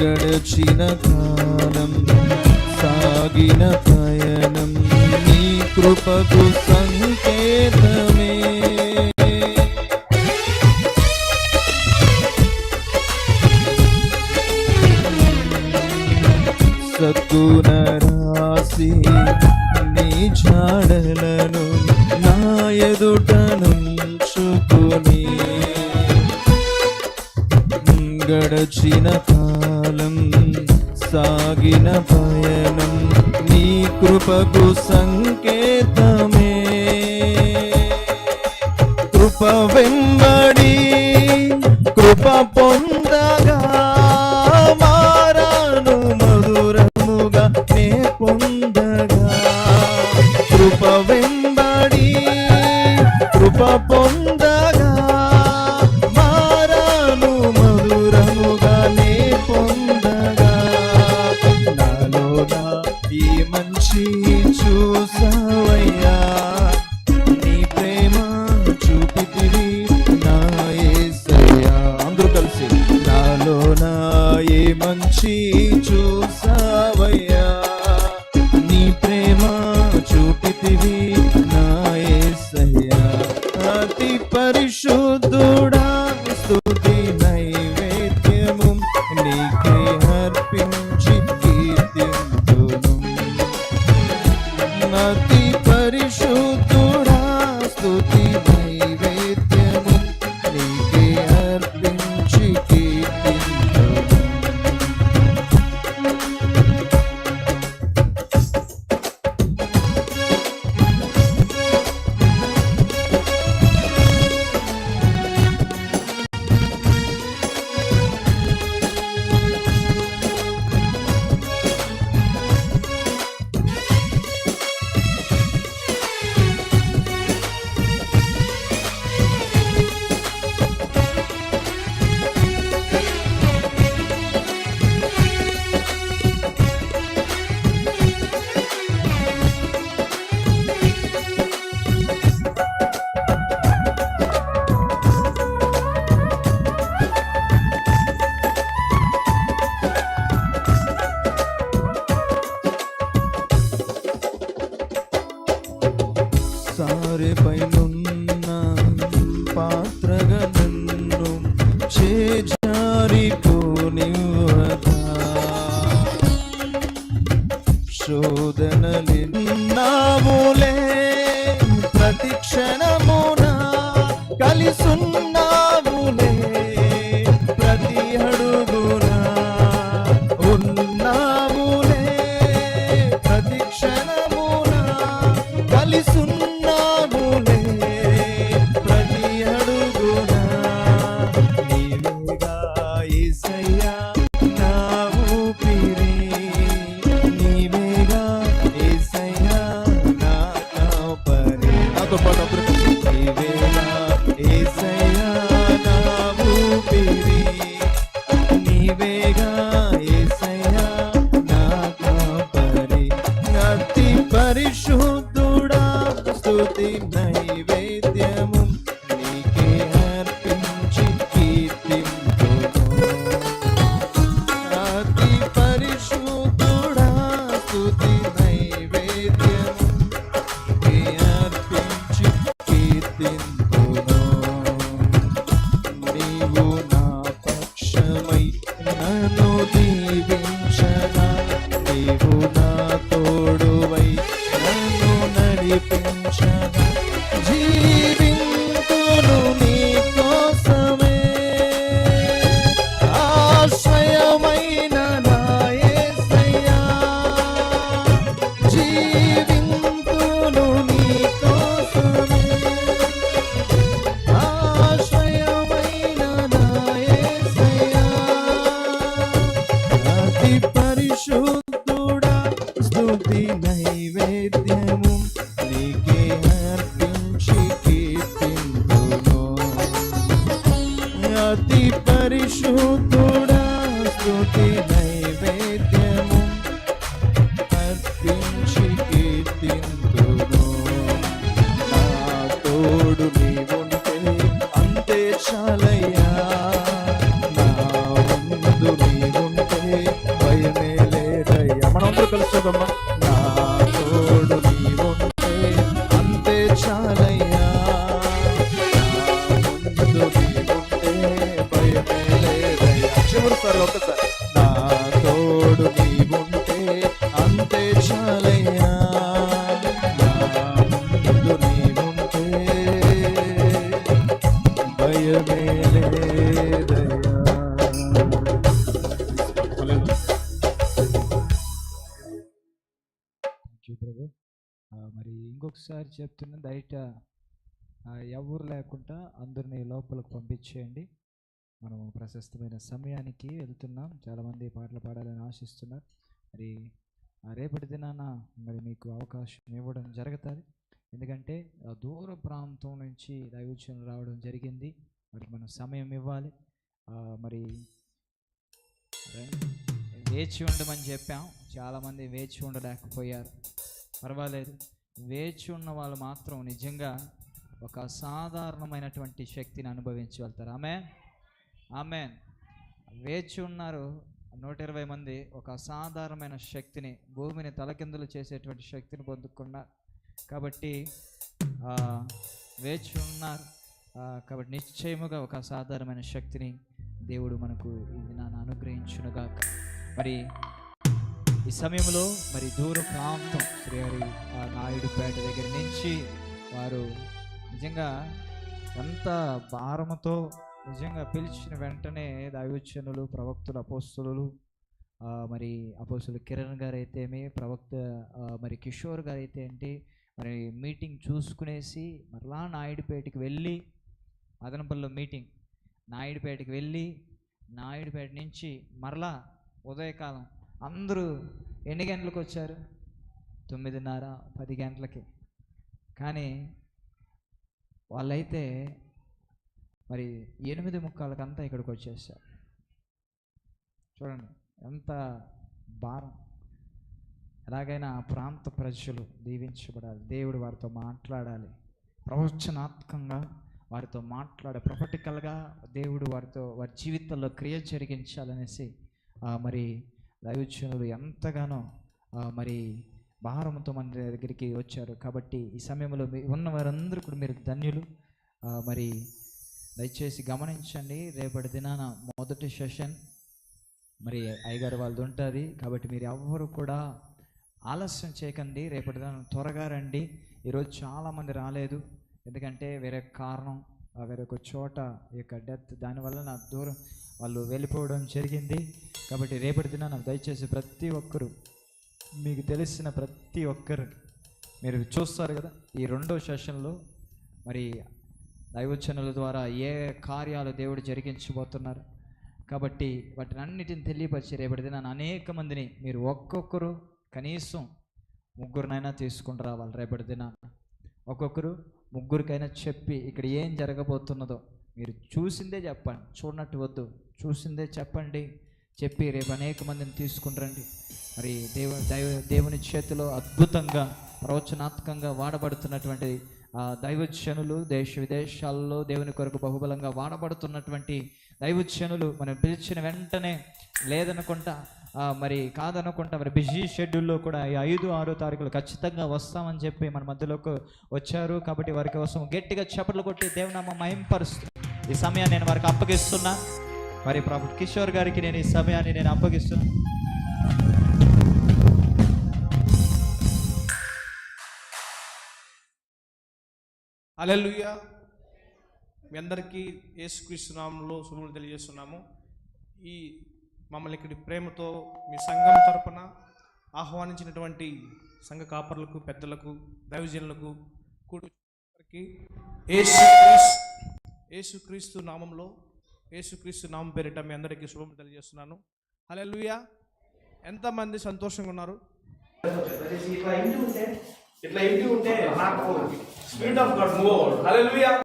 గడచిన కాలం సాగిన పయనం నీ కృపకు సంకేతమే. సద్గుణ రాసి నీ జాడలను నా ఎదుట నుంచుకొని గడచిన కాలం సాగిన పయనం నీ కృపకు సంకేతమే. కృప వెంబడి కృప పొందగా మారాను మధురముగా నే పొందగా. కృప వెంబడి కృప పొందగా మారాను మధురముగా నే పొందగా. నాలోన ఈ మంచి చూసావయ్యా, నీ ప్రేమ చూపితివి నా యేసయ్యా. అందరూ కలిసి నాలోన ఈ మంచి చూసావయ్యా, నీ ప్రేమ చూపితివి నా యేసయ్యా. అతి పరిశుద్ధుడా స్తుతి నైవేద్యము నీకే అర్పించి కీర్తింతును. అతి పరిశుద్ధుడా స్తుతి నైవేద్యము నీకే అర్పించి కీర్తింతును. సారెపైనున్న పాత్రగా నన్ను చేజారిపోనివ్వగా. శోధనలిన్నావులే ప్రతి క్షణమున కలిసున్నావులే ప్రతి అడుగున ఉన్నావులే ప్రతి క్షణమున కలిసున్నావులే ప్రతి అడుగున. నీవేగా యేసయ్యా నా ఊపిరి, నీవేగా యేసయ్యా నా కాపరి. నాతో పాటు అందరూ నీవేగా యేసయ్యా నా ఊపిరి, నీవేగా యేసయ్యా నా కాపరి. అతి పరిశుద్ధుడా స్తుతి నైవేద్యము నీకే అర్పించి కీర్తింతును. అతి పరిశుద్ధుడా స్తుతి నైవేద్యము నీకే అర్పించి కీర్తింతును. నీవు నా పక్షమై నన్ను దీవించగా, నీవు నా తోడువై నన్ను నడిపించగా. జీవింతును నీ కోసమే ఆశ్రయమైన నా యేసయ్యా. జీవింతును నీ కోసమే ఆశ్రయమైన నా యేసయ్యా. అతి పరిశుద్ధుడా స్తుతి నైవేద్యము నీకే అర్పించి కీర్తింతును. అతి పరిశుద్ధుడా స్తుతి నైవేద్యము అర్పించి కీర్తింతును. నా తోడు నీవుంటే అంతే చాలయ్యా, నా ముందు నీవుంటే చదువుదమ్మా. నా తోడు నీవుంటే అంతే చాలయ్యా, నా ముందు నీవుంటే భయమే లేదయ్యా. చివరిసారి ఒకసారి. నా తోడు నీవుంటే అంతే చాలయ్యా, నా ముందు నీవుంటే భయమే లేదయ్యా. బ్రదర్, మరి ఇంకొకసారి చెప్తున్నా, బయట ఎవరు లేకుండా అందరినీ లోపలికి పంపించేయండి. మనము ప్రశస్తమైన సమయానికి వెళ్తున్నాం. చాలామంది పాటలు పాడాలని ఆశిస్తున్నారు. మరి రేపటి దినాన మరి మీకు అవకాశం ఇవ్వడం జరుగుతుంది. ఎందుకంటే దూర ప్రాంతం నుంచి దైవచనం రావడం జరిగింది. మరి మనం సమయం ఇవ్వాలి. మరి వేచి ఉండమని చెప్పాం. చాలామంది వేచి ఉండలేకపోయారు. పర్వాలేదు, వేచి ఉన్న వాళ్ళు మాత్రం నిజంగా ఒక అసాధారణమైనటువంటి శక్తిని అనుభవించి వెళ్తారు. ఆమెన్. వేచి ఉన్నారు 120 మంది. ఒక అసాధారణమైన శక్తిని, భూమిని తలకిందులు చేసేటువంటి శక్తిని పొందుకున్నారు. కాబట్టి వేచి ఉన్నారు. కాబట్టి నిశ్చయముగా ఒక అసాధారణమైన శక్తిని దేవుడు మనకు ఇది నాన్న అనుగ్రహించునుగా. మరి ఈ సమయంలో మరి దూర ప్రాంతం శ్రీహరి నాయుడుపేట దగ్గర నుంచి వారు నిజంగా ఎంత భారముతో నిజంగా పిలిచిన వెంటనే దైవజనులు, ప్రవక్తులు, అపోస్తులు, మరి అపోస్తులు కిరణ్ గారు అయితేమి, ప్రవక్త మరి కిషోర్ గారు అయితే ఏంటి, మరి మీటింగ్ చూసుకునేసి మరలా నాయుడుపేటకి వెళ్ళి, మదనపల్లిలో మీటింగ్, నాయుడుపేటకి వెళ్ళి నాయుడుపేట నుంచి మరలా ఉదయకాలం అందరూ ఎన్ని గంటలకు వచ్చారు? 9:30, 10 గంటలకి. కానీ వాళ్ళైతే మరి 8:45 అంతా ఇక్కడికి వచ్చేసారు. చూడండి ఎంత భారం. ఎలాగైనా ఆ ప్రాంత ప్రజలు దీవించబడాలి. దేవుడు వారితో మాట్లాడాలి, ప్రవచనాత్మకంగా వారితో మాట్లాడే, ప్రొఫెటికల్గా దేవుడు వారితో వారి జీవితంలో క్రియ జరిగించాలనేసి మరి దైవజనులు ఎంతగానో మరి భారంతో మన దగ్గరికి వచ్చారు. కాబట్టి ఈ సమయంలో ఉన్న వారందరూ కూడా మీరు ధన్యులు. మరి దయచేసి గమనించండి, రేపటి దినాన మొదటి సెషన్ మరి అయ్యగారు వాళ్ళది ఉంటుంది. కాబట్టి మీరు ఎవ్వరు కూడా ఆలస్యం చేయకండి. రేపటి దినాన త్వరగా రండి. ఈరోజు చాలామంది రాలేదు, ఎందుకంటే వేరే కారణం, వేరొక చోట ఈ యొక్క డెత్, దానివల్ల నా దూరం వాళ్ళు వెళ్ళిపోవడం జరిగింది. కాబట్టి రేపటి దినాన దయచేసి ప్రతి ఒక్కరు, మీకు తెలిసిన ప్రతి ఒక్కరు మీరు చూస్తారు కదా, ఈ 2వ సెషన్లో మరి దైవజనుల ద్వారా ఏ కార్యాలు దేవుడు జరిగించబోతున్నారు. కాబట్టి వాటిని అన్నిటిని తెలియపరిచి రేపటి దినాన అనేక మందిని మీరు ఒక్కొక్కరు కనీసం 3 తీసుకుని రావాలి. రేపటి దినాన ఒక్కొక్కరు 3కైనా చెప్పి ఇక్కడ ఏం జరగబోతున్నదో మీరు చూసిందే చెప్పండి, చూడనట్టు వద్దు, చూసిందే చెప్పండి. చెప్పి రేపు అనేక మందిని తీసుకుని రండి. మరి దేవుని చేతిలో అద్భుతంగా ప్రవచనాత్మకంగా వాడబడుతున్నటువంటి దైవజనులు, దేశ విదేశాల్లో దేవుని కొరకు బహుబలంగా వాడబడుతున్నటువంటి దైవజనులు మనం పిలిచిన వెంటనే లేదనుకుంటా, మరి కాదనుకుంటా, మరి బిజీ షెడ్యూల్లో కూడా ఈ 5, 6 తారీఖులు ఖచ్చితంగా వస్తామని చెప్పి మన మధ్యలోకి వచ్చారు. కాబట్టి వారి కోసం గట్టిగా చప్పట్లు కొట్టి దేవునామం మహింపరుస్తూ ఈ సమయాన్ని నేను వారికి అప్పగిస్తున్నా. మరి ప్రభు కిషోర్ గారికి నేను ఈ సమయాన్ని నేను అప్పగిస్తున్నా. హల్లెలూయా. మీ అందరికీ యేసుక్రీస్తు నామములో శుభములు తెలియజేస్తున్నాము. ఈ మమ్మల్ని ఇక్కడి ప్రేమతో మీ సంఘం తరపున ఆహ్వానించినటువంటి సంఘ కాపరులకు, పెద్దలకు, దైవజనులకు, కూడికి యేసుక్రీస్తు నామంలో, యేసుక్రీస్తు నామం పేరిట మీ అందరికీ శుభములు తెలియజేస్తున్నాను. హల్లెలూయా. ఎంతమంది సంతోషంగా ఉన్నారు? ఇట్లా ఇంటి ఉంటే నాకు స్పిరిట్ ఆఫ్ గాడ్ మూవ్ అవ్వదు. హల్లెలూయా.